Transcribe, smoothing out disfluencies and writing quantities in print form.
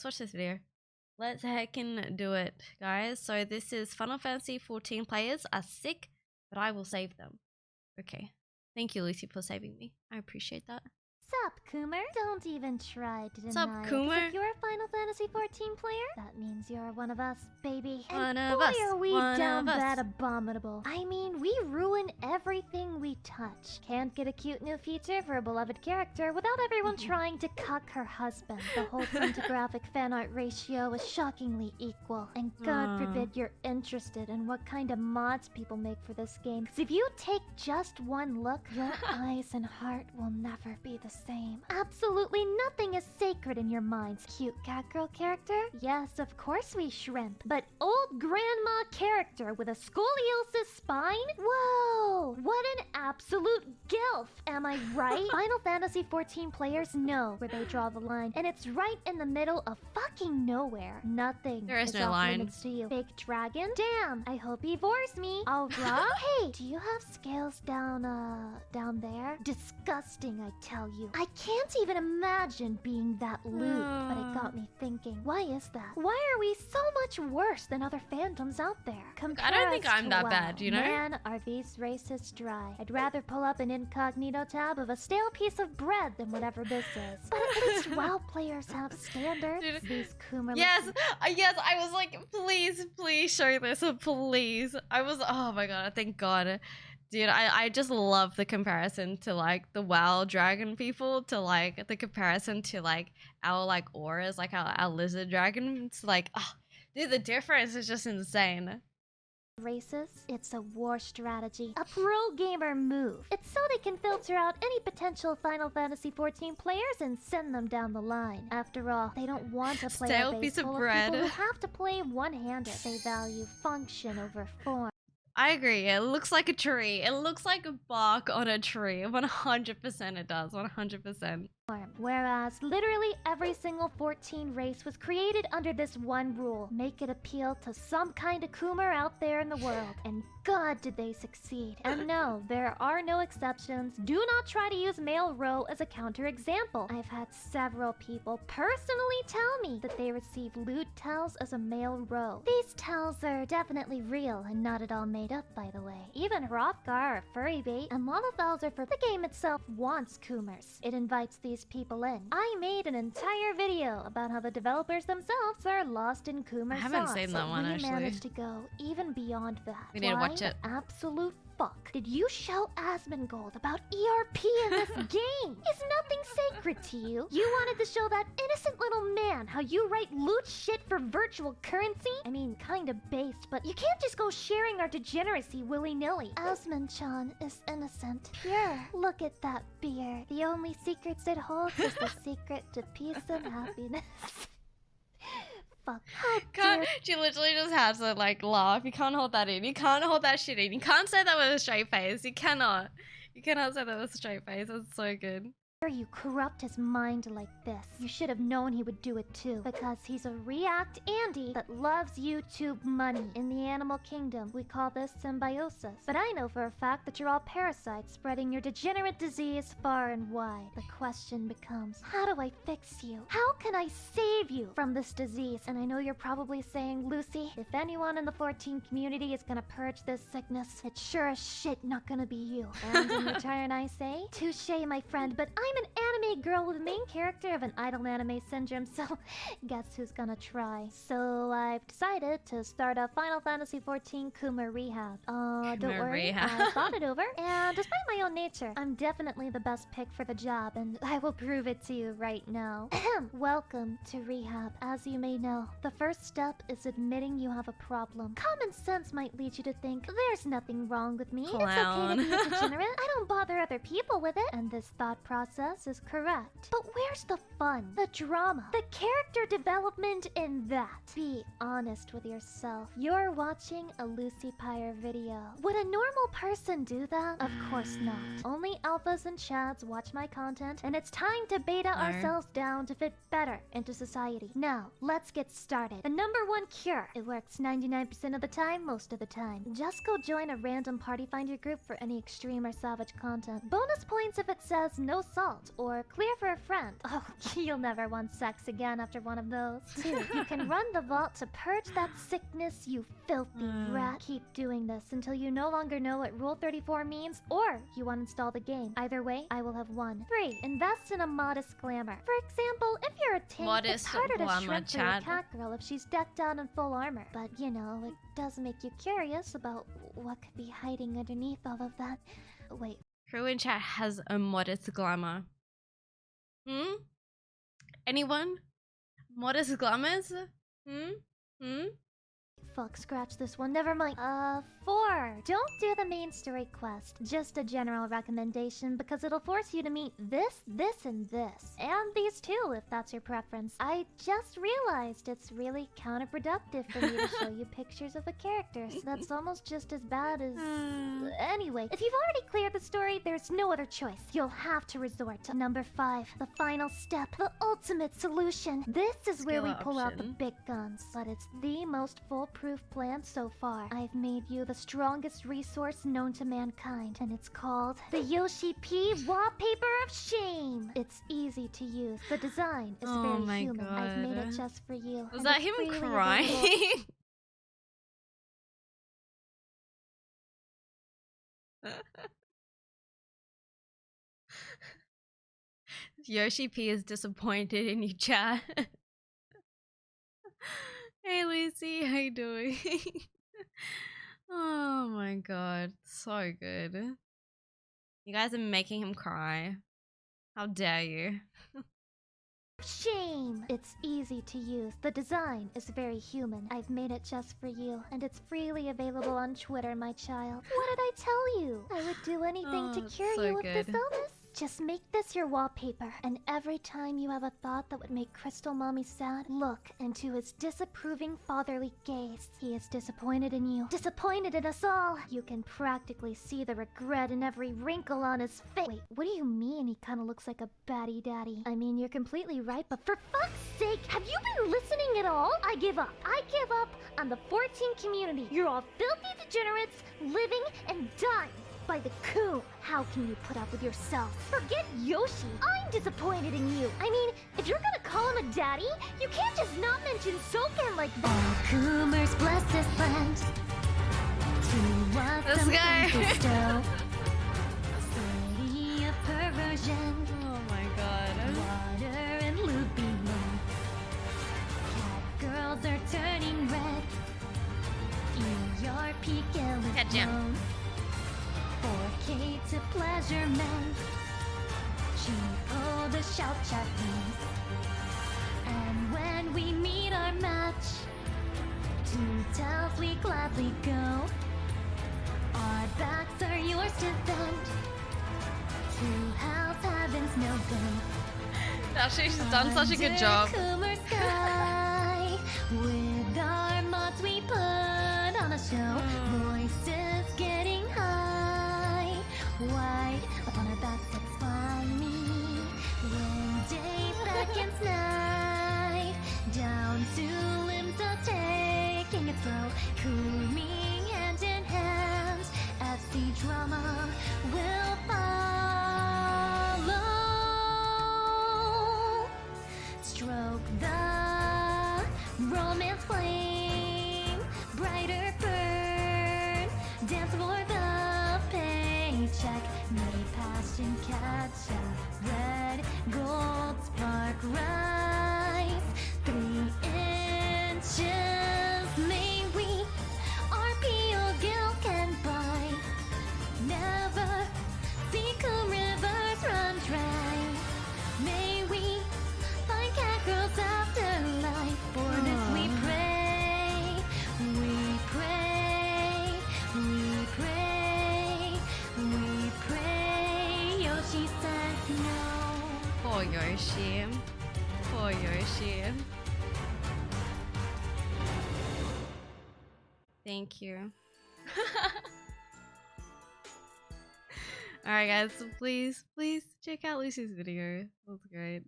Let's watch this video. Let's heckin' do it, guys. So this is Final Fantasy 14 players are sick, but I will save them. Okay. Thank you, Lucy, for saving me. I appreciate that. Sup, Coomer? Don't even try to deny Sup, it. Coomer? If you're a Final Fantasy 14 player, that means you're one of us, baby. One And of boy, us. are we One down of us. that abominable. I mean, we ruin everything we touch. Can't get a cute new feature for a beloved character without everyone trying to cuck her husband. The wholesome to graphic fan art ratio is shockingly equal. And God forbid you're interested in what kind of mods people make for this game. Because if you take just one look, your eyes and heart will never be the same. Absolutely nothing is sacred in your minds. Cute catgirl character? Yes, of course we shrimp. But old grandma character with a scoliosis spine? Whoa! What an absolute gilf! Am I right? Final Fantasy 14 players know where they draw the line, and it's right in the middle of fucking nowhere. Nothing There is no off line. limits to you. Fake dragon? Damn! I hope he bores me. All right. Hey, do you have scales down there? Disgusting, I tell you. I can't even imagine being that lewd, but it got me thinking. Why is that? Why are we so much worse than other fandoms out there? I don't think I'm that Wow. bad, you know? Man, are these racists dry. I'd rather pull up an incognito tab of a stale piece of bread than whatever this is. But at least WoW players have standards. Dude. These Coomer Yes, yes, I was like, please show this, please. I was, oh my god, thank god. Dude, I just love the comparison to like the WoW dragon people to like the comparison to like our like auras, like our lizard dragons. Like, oh, dude, the difference is just insane. racist. It's a war strategy. A pro gamer move. It's so they can filter out any potential Final Fantasy 14 players and send them down the line. After all, they don't want to play Stale a base piece of full bread. of people who have to play one-handed. They value function over form. I agree. It looks like a tree. It looks like a bark on a tree. 100% it does. 100%. Whereas literally every single 14 race was created under this one rule. Make it appeal to some kind of Coomer out there in the world. And God did they succeed. And no, there are no exceptions. Do not try to use male row as a counterexample. I've had several people personally tell me that they receive lewd tells as a male row. These tells are definitely real and not at all made up, by the way. Even Hrothgar or Furry Bait and Lalafels are for the game itself wants Coomers. It invites these people in. I made an entire video about how the developers themselves are lost in Coomer I haven't sauce, seen that but one, we actually. managed to go even beyond that. We need to Why watch it. the absolute fuck did you show Asmongold about ERP in this game? Is nothing sacred to you? You wanted to show that innocent little man how you write loot shit for virtual currency? I mean, kinda based, but you can't just go sharing our degeneracy willy-nilly. Asmon-chan is innocent, pure. Look at that beard. The only secrets it holds is the secret to peace and happiness. Fuck. How dare She literally just has to like laugh. You can't hold that in. You can't hold that shit in. You can't say that with a straight face. You cannot. You cannot say that with a straight face. It's so good. you corrupt his mind like this? You should have known he would do it too, because he's a React Andy that loves YouTube money. In the animal kingdom, we call this symbiosis. But I know for a fact that you're all parasites spreading your degenerate disease far and wide. The question becomes, how do I fix you? How can I save you from this disease? And I know you're probably saying, Lucy, if anyone in the 14 community is gonna purge this sickness, it's sure as shit not gonna be you. And in return I say, touche my friend, but I'm an anime girl with the main character of an idle anime syndrome, so guess who's gonna try? So I've decided to start a Final Fantasy 14 Coomer rehab. Don't worry, rehab. I thought it over, and despite my own nature, I'm definitely the best pick for the job, and I will prove it to you right now. Welcome to rehab. As you may know, the first step is admitting you have a problem. Common sense might lead you to think, there's nothing wrong with me. Clown. It's okay to be a degenerate. I don't bother other people with it. And this thought process is correct. But where's the fun? The drama? The character development in that? Be honest with yourself. You're watching a Lucy Pyre video. Would a normal person do that? Of course not. Only alphas and chads watch my content, and it's time to beta ourselves down to fit better into society. Now, let's get started. The #1 cure. It works 99% of the time, most of the time. Just go join a random party finder group for any extreme or savage content. Bonus points if it says no salt. vault, or clear for a friend. Oh, you'll never want sex again after one of those. 2. You can run the vault to purge that sickness, you filthy rat. Keep doing this until you no longer know what Rule 34 means, or you uninstall the game. Either way, I will have won. 3. Invest in a modest glamour. For example, if you're a tank, Modest it's harder to glamour, shrimp for your chat. cat girl if she's decked out in full armor. But, you know, it does make you curious about what could be hiding underneath all of that. Wait. Who in chat has a modest glamour? Anyone? Modest glamours? Fuck, scratch this one. Never mind. 4. Don't do the main story quest. Just a general recommendation because it'll force you to meet this, this, and this. And these too, if that's your preference. I just realized it's really counterproductive for me to show you pictures of a character. So that's almost just as bad as... Anyway, if you've already cleared the story, there's no other choice. You'll have to resort to number 5. The final step. The ultimate solution. This is where we pull out the big guns. But it's the most foolproof plan so far. I've made you the strongest resource known to mankind, and it's called the Yoshi P Wallpaper of Shame. It's easy to use. The design is very human. God. I've made it just for you. Was that him crying? Yoshi P is disappointed in you, chat. Hey Lucy, how you doing? Oh my god, so good. You guys are making him cry. How dare you? Shame! It's easy to use. The design is very human. I've made it just for you, and it's freely available on Twitter, my child. What did I tell you? I would do anything to cure you of this illness. Just make this your wallpaper, and every time you have a thought that would make Crystal Mommy sad, look into his disapproving fatherly gaze. He is disappointed in you. Disappointed in us all. You can practically see the regret in every wrinkle on his face. Wait, what do you mean he kind of looks like a baddie daddy? I mean, you're completely right, but for fuck's sake, have you been listening at all? I give up. I give up on the 14 community. You're all filthy degenerates, living and dying by the coup. How can you put up with yourself? Forget Yoshi. I'm disappointed in you. I mean, if you're gonna call him a daddy, you can't just not mention Soken like that. All Coomers bless this land. This guy. City of perversion. Oh my god. Water and loopy moon. Cat girls are turning red. ERP Catch him. 4K to pleasure men. Cheapo the shout chat teams. And when we meet our match, to tells we gladly go. Our backs are yours to vent. To house heaven's no good. Actually, she's done such a good job. Cooler sky. With our mods we put on a show. Voices getting high. Wide upon our backs that's slimy. When day beckons night. Down to limbs of taking it slow. Cooming hand in hand. FC drama will follow. Stroke the romance flame. Brighter burn. Dance for the paycheck. May passion catch up. Red, gold, spark, rise. 3 inches. May we RPO Gil can buy. Never see cool rivers run dry. May we find cat girls afterlife. For this we pray. We pray. We pray. We pray. Yoshi said no. Poor Yoshi. Poor Yoshi. Thank you. Alright guys, so please check out Lucy's video. That was great.